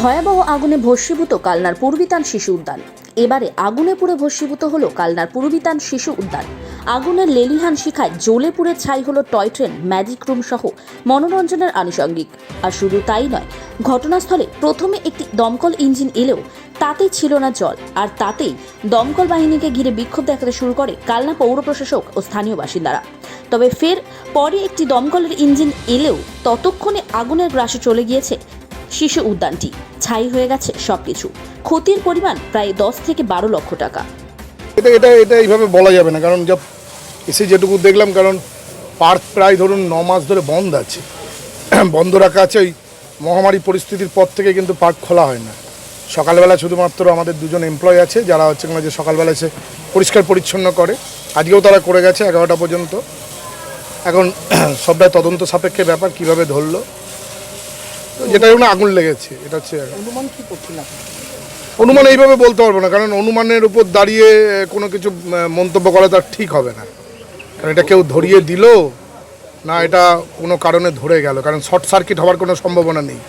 ভয়াবহ আগুনে ভস্মীভূত কালনার পূর্বিতান শিশু উদ্যান। এবারে আগুনে পুড়ে ভস্মীভূত হলো কালনার পূর্বিতান শিশু উদ্যান। আগুনের লেলিহান শিখায় জ্বলে পুড়ে ছাই হলো টয় ট্রেন, ম্যাজিক রুম সহ মনোরঞ্জনের আনুষঙ্গিক। আর শুধু তাই নয়, ঘটনাস্থলে প্রথমে একটি দমকল ইঞ্জিন এলেও তাতে ছিল না জল, আর তাতেই দমকল বাহিনীকে ঘিরে বিক্ষোভ দেখাতে শুরু করে কালনা পৌর প্রশাসক ও স্থানীয় বাসিন্দারা। তবে ফের পরে একটি দমকলের ইঞ্জিন এলেও ততক্ষণে আগুনের গ্রাসে চলে গিয়েছে শিশু উদ্যানটি। ছাই হয়ে গেছে সবকিছু। ক্ষতির পরিমাণ প্রায় 10 থেকে 12 লক্ষ টাকা। এটা এইভাবে বলা যাবে না, কারণ এসে যেটুকু দেখলাম, কারণ পার্ক প্রায় ধরুন 9 মাস ধরে বন্ধ আছে, বন্ধ রাখা আছে। ওই মহামারী পরিস্থিতির পর থেকে কিন্তু পার্ক খোলা হয় না। সকালবেলা শুধুমাত্র আমাদের 2জন এমপ্লয় আছে যারা হচ্ছে যে সকালবেলা এসে পরিষ্কার পরিচ্ছন্ন করে। আজকেও তারা করে গেছে 11টা পর্যন্ত। এখন সবটাই তদন্ত সাপেক্ষে ব্যাপার, কিভাবে ধরলো, যেটা আগুন লেগেছে এটা হচ্ছে। অনুমান কি করছিলাম? অনুমান এইভাবে বলতে পারবো না, কারণ অনুমানের উপর দাঁড়িয়ে কোনো কিছু মন্তব্য করা তার ঠিক হবে না। কারণ এটা কেউ ধরিয়ে দিল না, এটা কোনো কারণে ধরে গেল, কারণ শর্ট সার্কিট হওয়ার কোনো সম্ভাবনা নেই,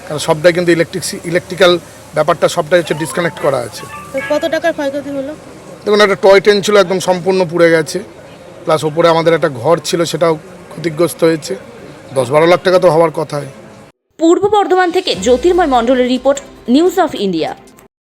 কারণ সবটাই কিন্তু ইলেকট্রিক্যাল ব্যাপারটা সবটাই হচ্ছে ডিসকানেক্ট করা আছে। কত টাকার ক্ষয়ক্ষতি হলো? দেখুন, একটা টয় ট্রেন ছিল, একদম সম্পূর্ণ পুড়ে গেছে, প্লাস ওপরে আমাদের একটা ঘর ছিল, সেটাও ক্ষতিগ্রস্ত হয়েছে। 10-12 লাখ টাকা তো হওয়ার কথাই। পূর্ব বর্ধমান থেকে জ্যোতির্ময় মণ্ডলের রিপোর্ট, নিউজ অফ ইন্ডিয়া।